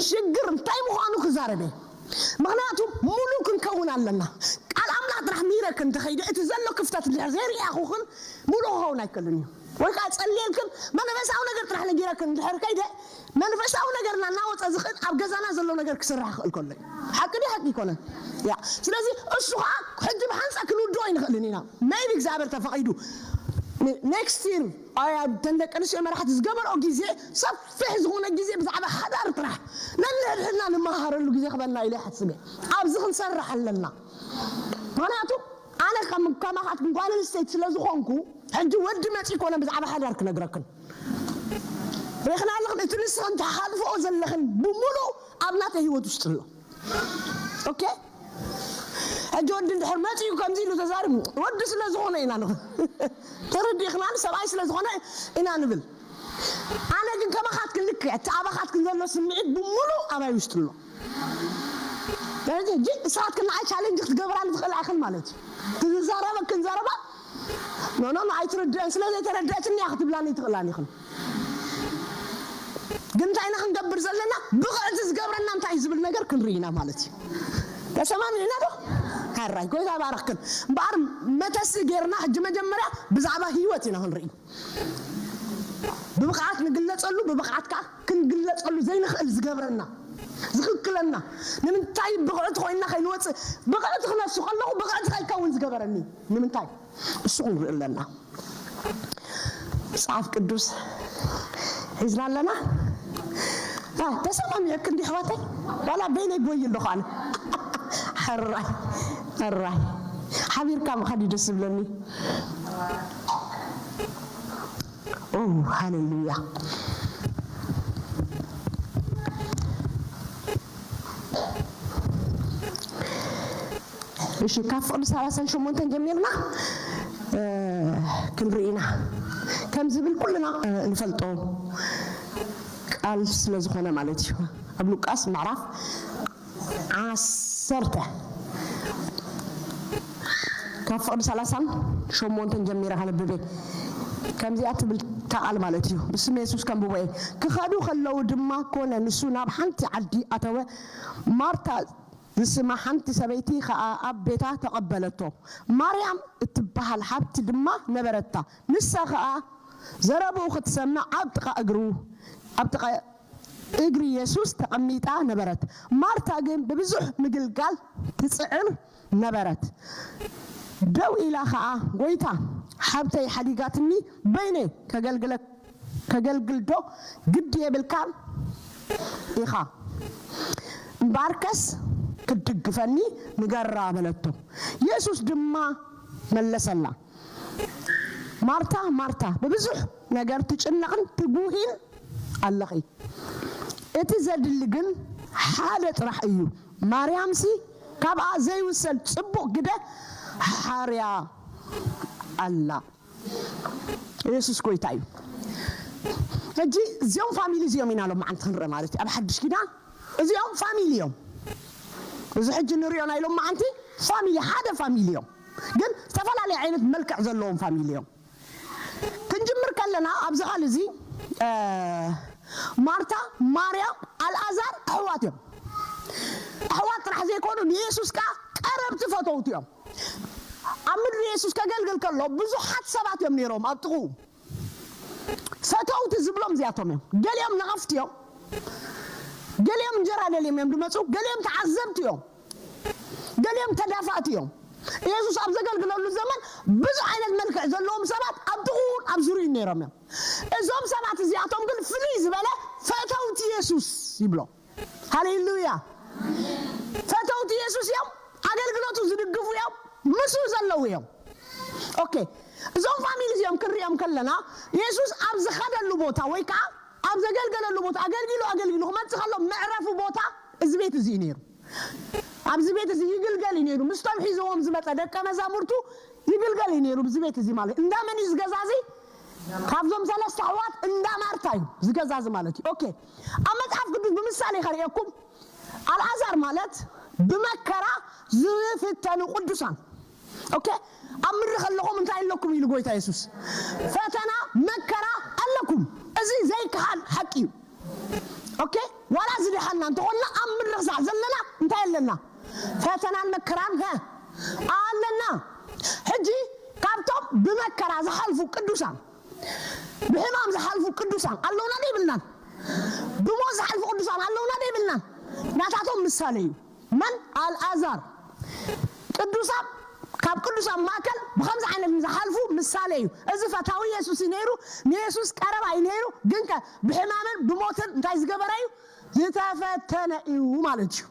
ሽግር እንታይ ምዃኑ ክዛረብ እየ ምክንያቱም ሙሉ ክንከውን ኣለና ቃል ኣምላኽ ጥራሕ ሚረክ እንተኸይደ እቲ ዘሎ ክፍተት እንድሕር ዘይርኢኹን ሙሉ ክኸውን ኣይከልን እዩ ወይ ከዓ ፀልየልክን መንፈሳዊ ነገር ጥራሕ ነጊረክን እንድሕር ከይደ መንፈሳዊ ነገርና እናወፀ ዝኽእል ኣብ ገዛና ዘሎ ነገር ክስራሕ ክእል ከሎ ሓቂ ይኮነ ያ ስለዚ እሱ ከዓ ሕጂ ብሓንፃ ክንውድኦ ኣይንኽእልን ኢና ሜይቢ እግዚኣብሔር ተፈቒዱ ኔክስት ይር ተንደቂ ኣንስትዮ መራሕቲ ዝገበርኦ ግዜ ሰፊሕ ዝኾነ ግዜ ብዛዕባ ሓዳር ጥራሕ ነንሕድሕድና ንመሃረሉ ግዜ ክበልና ኢለ ይሓስብ ኣብዚ ክንሰርሕ ኣለና ምክንያቱ ኣነ ከማኻትኩም ጓል ኣንስተይቲ ስለ ዝኾንኩ حج ود ما تيكون بزعبة حدارك نقرأكن ريخنا لكن اتنس انت حالفه زلخن بمولو ابناته هي وتشتله اوكي حج ود ندحر ما تيكو كمزيلو تزارم ود سلازخونه انا نخ تردي خنان سبعي سلازخونه انا نبل انا ግን ከማኻት ልክ አባኻት ግን ዘሎ ስምዒት ብሙሉ አባይ ውሽጥ ነው ስለዚህ ሰዓት ከና አይ ቻሌንጅ ትገብራል ትخل አخل ማለት ትዛረበ ክንዛረባ ኖ አይ ትረዳን ስለዚህ ተረዳችኝ ያክትብላኒ ትخلانی خل ግን ታይና ክንገብር ዘለና ብቕዕት ዝገብረና እንታይ ዝብል ነገር ክንሪና ማለት ተሰማምና ዶ ሃራይ ጎይታ ባረክን ባር መተስ ጌርና ሕጅ መጀመሪያ ብዛዕባ ህይወት ኢና ክንርኢ ببقعات نقلصلو ببقعات كا كنقلصلو زي نخل زغبرنا زخكلنا نمنتاي بقعت خوينا خينوص بقعت خنا سخلو بقعت خاي كون زغبرني نمنتاي السخن لنا صاف قدوس حزنا لنا تسمعوا ياك اندي حواتي ولا بيني بوي لخان حراي حبير كام خدي دس بلني Oh, hallelujah. إيش كافر سالسن شو ممكن جميلنا كنرينا كم زبل كلنا نفلتو قال سلازخنا مالتي ابن قاس معرف عسرته كافر سالسن شو ممكن جميلنا على بيبي كم زي أتبل تعال مالتيو بسم يسوع كم بوي كخادو خلوا دما كون نسونا بحنتي عدي أتوا مارتا نسمع حنتي سبيتي خا أب بيتها تقبلته مريم اتبها الحبت دما نبرتها نسا خا زربوا خد سمع أبتقى أجرو أبتقى أجري يسوع تقميتها نبرت مارتا جيم ببزح مجلجال تسعر نبرت دو إلى خا ويتا حبتي حديقاتني بيني كجلجل دو قد يبلكان إخا باركس كتقفني نقرى بلتو يسوس دما ملسلا مارتا ببزح نقر تجنقن تبوهين اللقي اتزاد اللقن حالة راح ايو مريم سي كابا زي وسل تصبق كده حاريا الله يسوس كويتاي اجي زيوم فاميلي زيوم ينالو ما انت نرى مالتي ابا حدش كده زيوم فاميليوم اذا حج نريو نايلو ما انت فاميلي حدا فاميليوم قال تفلالي عينت ملكع زلوم فاميليوم كنجمر كلنا ابز قال زي مارتا مريم الازار احواتهم احوات راح زي يكونوا يسوس كا قرب تفوتوتيهم أمر يسوع كجلجل كله بزحات سبعة يوم نيرهم أبتغوا فتوت زبلهم زياتهم قال يوم نغفت يوم قال يوم جرى اليوم دمسوا قال يوم تعذبت يوم قال يوم تدافعت يوم يسوع أبزق قال له زمان بزحين الملك زلهم سبعة أبتغوا أبزرين نيرهم إذا سبعة زياتهم قال فليز بلا فتوت يسوع يبلو هاليلويا فتوت يسوع يوم أقل قلنا تزدقفوا يوم مسو زلوا يوم اوكي زوم فاميلي يوم كريم كلنا يسوس ابز خدلو بوتا ويكا ابز غلغللو بوتا اغلغلو ما تخلو معرفو بوتا از بيت زينير ابز بيت زي يغلغل ينيرو مستوحيزوم زمتا دقه مزامرتو يغلغل ينيرو بز بيت زي مالي اندا من يزغزازي كابزوم ثلاث ساعات اندا مارتاي زغزاز مالتي اوكي اما تعرف قدس بمثال يخريكم الازار مالت بمكرا زفتن قدسان اوكي امر خلكم انت لكم يلو قويتا يسوس فتنا مكرا لكم ازي زي كحال حقي اوكي ولا زي حنا انت قلنا امر رزع زلنا انت لنا فتنا المكران ها قالنا حجي كابتم بمكرا زحلفوا قدسان بحمام زحلفوا قدسان قالونا دي بلنا بموز زحلفوا قدسان قالونا دي بلنا ناتاتهم مثالي من الازار قدسان كاب قدسان ماكل بخمس عين زحلفوا مثالي اذا فتاوي يسوس ينيرو يسوس قرب ينيرو جنك بحمامن بموتن انتاي زغبرايو يتفتن ايو مالتيو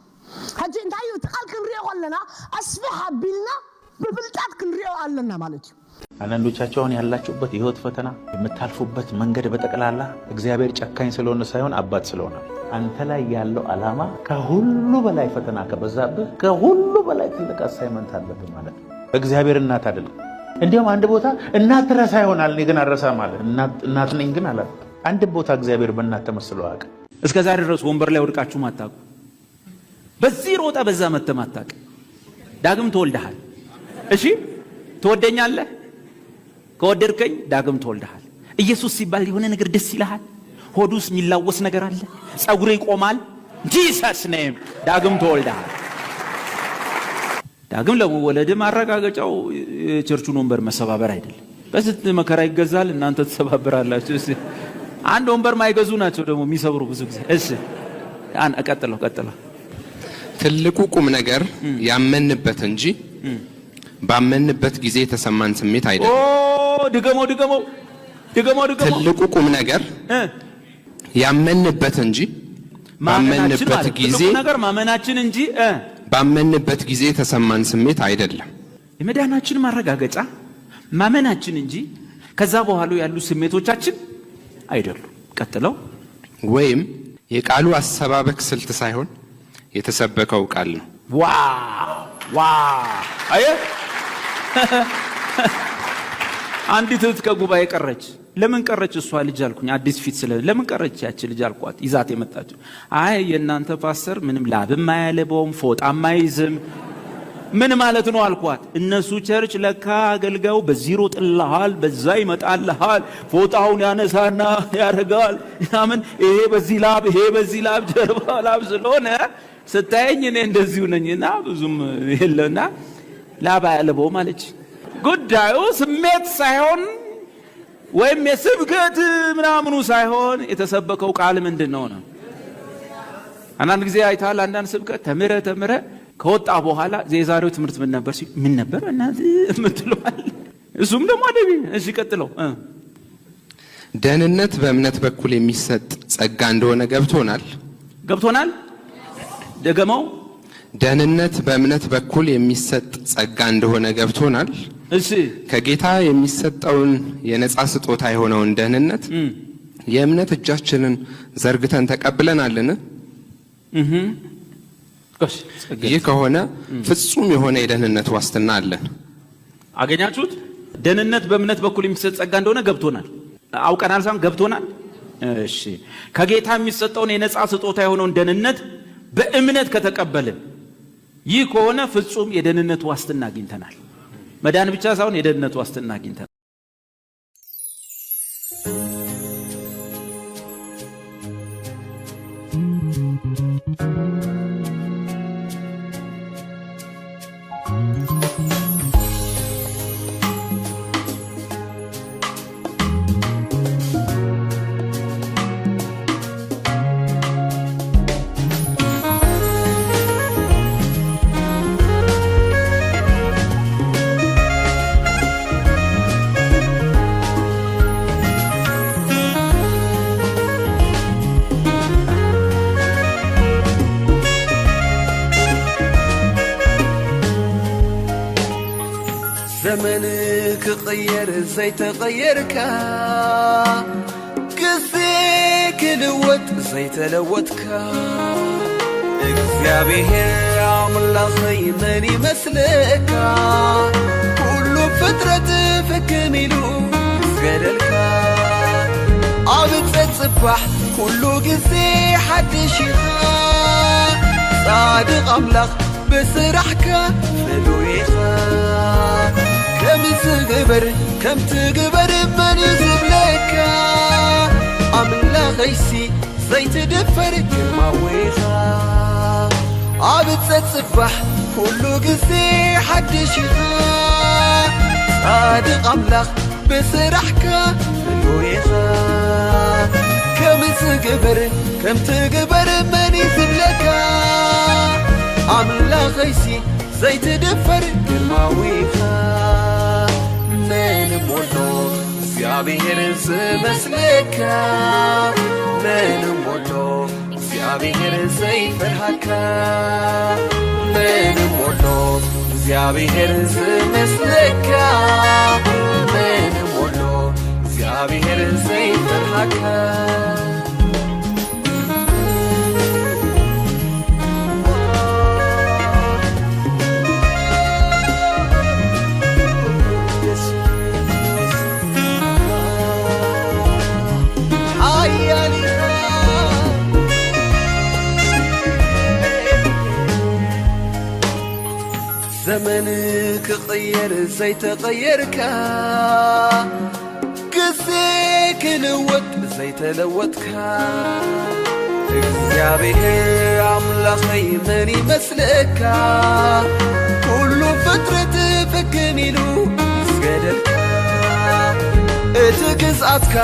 حجي انتايو تقال كنريو لنا اصفح بيلنا ببلطات كنريو علنا مالتيو አንዳንዶቻችሁ አሁን ያላችሁበት የህይወት ፈተና የምታልፉበት መንገድ በጠቅላላ እግዚአብሔር ጨካኝ ስለሆነ ሳይሆን አባት ስለሆነ አንተ ላይ ያለው ዓላማ ከሁሉ በላይ ፈተና ከበዛብህ ከሁሉ በላይ ትልቅ አሳይመንት አለብህ ማለት ነው። እግዚአብሔር እናት አይደለም። እንዲያውም አንድ ቦታ እናት ረሳ ይሆናል እኔ ግን አረሳ ማለት እናት ነኝ ግን አላ አንድ ቦታ እግዚአብሔር በእናት ተመስሎ አቀ እስከዛሬ ድረስ ወንበር ላይ ወድቃችሁ ማታቁ በዚህ ሮጣ በዛ መተማታቅ ዳግም ተወልደሃል። እሺ ትወደኛለህ? ከወደድከኝ ዳግም ተወልደሃል። ኢየሱስ ሲባል የሆነ ነገር ደስ ይልሃል? ሆዱስ የሚላወስ ነገር አለ? ጸጉሬ ይቆማል? ጂሰስ ኔም ዳግም ተወልደሃል። ዳግም ለመወለድ ማረጋገጫው የቸርቹን ወንበር መሰባበር አይደለም። በስንት መከራ ይገዛል፣ እናንተ ተሰባብራላችሁ። እሺ አንድ ወንበር ማይገዙ ናቸው ደግሞ የሚሰብሩ ብዙ ጊዜ። እሺ ቀጥለው ትልቁ ቁም ነገር ያመንበት እንጂ ባመንበት ጊዜ የተሰማን ስሜት አይደለም። ድገመው። ትልቁ ቁም ነገር ያመንበት እንጂ ባመንበት ጊዜ ነገር ማመናችን እንጂ ባመንበት ጊዜ የተሰማን ስሜት አይደለም። የመዳናችን ማረጋገጫ ማመናችን እንጂ ከዛ በኋላ ያሉ ስሜቶቻችን አይደሉም። ቀጥለው ወይም የቃሉ አሰባበክ ስልት ሳይሆን የተሰበከው ቃል ነው። ዋው አየ አንዲት እህት ከጉባኤ ቀረች። ለምን ቀረች? እሷ ልጅ አልኩኝ አዲስ ፊት ስለ ለምን ቀረች ያቺ ልጅ አልኳት። ይዛት የመጣችው አይ የእናንተ ፓስተር ምንም ላብም አያለበውም ፎጣም አይዝም ምን ማለት ነው አልኳት። እነሱ ቸርች ለካ አገልጋዩ በዚህ ሮጥልሃል በዛ ይመጣልሃል ፎጣውን ያነሳና ያረጋል ያምን ይሄ በዚህ ላብ ጀርባ ላብ ስለሆነ ስታየኝ እኔ እንደዚሁ ነኝና ብዙም የለና ላብ አያለበውም አለች። ጉዳዩ ስሜት ሳይሆን ወይም የስብከት ምናምኑ ሳይሆን የተሰበከው ቃል ምንድነው ነው። አንዳንድ ጊዜ አይታል አንዳንድ ስብከት ተምረ ከወጣ በኋላ የዛሬው ትምህርት ምን ነበር እናንተ ምትሏል። እሱም ደግሞ አደቢ። እሺ ቀጥለው ደህንነት በእምነት በኩል የሚሰጥ ጸጋ እንደሆነ ገብቶናል። ደገመው ደህንነት በእምነት በኩል የሚሰጥ ጸጋ እንደሆነ ገብቶናል። እሺ ከጌታ የሚሰጠውን የነጻ ስጦታ የሆነውን ደህንነት የእምነት እጃችንን ዘርግተን ተቀብለናልን? ይህ ከሆነ ፍጹም የሆነ የደህንነት ዋስትና አለን። አገኛችሁት? ደህንነት በእምነት በኩል የሚሰጥ ጸጋ እንደሆነ ገብቶናል። አውቀናል ሳይሆን ገብቶናል። እሺ ከጌታ የሚሰጠውን የነጻ ስጦታ የሆነውን ደህንነት በእምነት ከተቀበልን ይህ ከሆነ ፍጹም የደህንነት ዋስትና አግኝተናል። መዳን ብቻ ሳይሆን የደህንነት ዋስትና አግኝተናል። زمنك غير زي تغيرك قصيك لوت زي تلوتك እግዚአብሔር አምላክ ምን ይመስልካ ሁሉ ፍጥረት ፍክሚሉ ገደልካ አብጽ ጽባህ ሁሉ ጊዜ ሐድሽኻ ጻድቅ አምላክ بسرحك فدويخا كم تقبر من يزبلك عملا غيسي زي تدفر كرماويخا عبد تصبح كله قسي حدشخا صادق عملاق بسرحك فدويخا كم تقبر من يزبلك عملا غيسي زي تدفر كرماويخا من مولو زيابير زمسلكا من مولو زيابير زي فرحكا من مولو زيابير زمسلكا እግዚአብሔር ዘይፈርሃካ زمنك غير زي تغيرك قزيك لوت زي تلوتك እግዚአብሔር አምላኸይ ምን ይመስልካ ሁሉ ፍጥረት ፍክሚሉ ይስገደልካ እትግዛትካ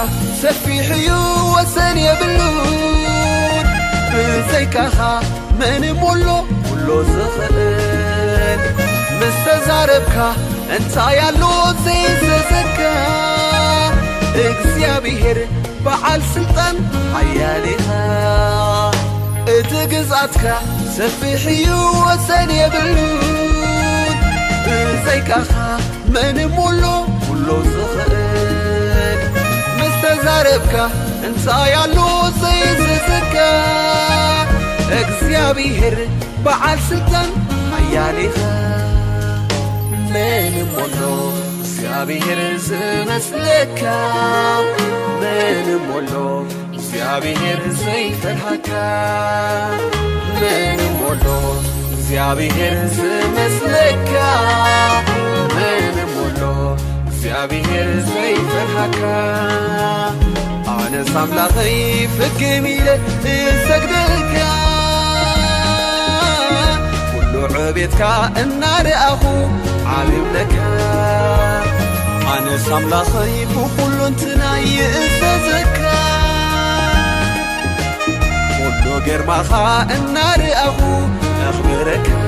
ሰፊሕ እዩ ወሰን የብሉን ብዘይካኻ ምንም ሞሎ ሁሉ ዝኽእል مستزاربك انت يالو زيززك እግዚአብሔር بعال سلطان حياليها اتقزعتك سفيحي وسن يبلون زيكاها من مولو كله زخل مستزاربك انت يالو زيززك እግዚአብሔር بعال سلطان حياليها من مولو እግዚአብሔር ዝመስለካ من مولو እግዚአብሔር ዘይፈርሃካ من مولو እግዚአብሔር ዝመስለካ من مولو እግዚአብሔር ዘይፈርሃካ ኣነ ሳምላኸይ ፍግሚለ እሰግደልካ عبيتك النار عالم لك أنا ساملا خيب وكل انتنا يأسسك كل غير ما النار أخبرك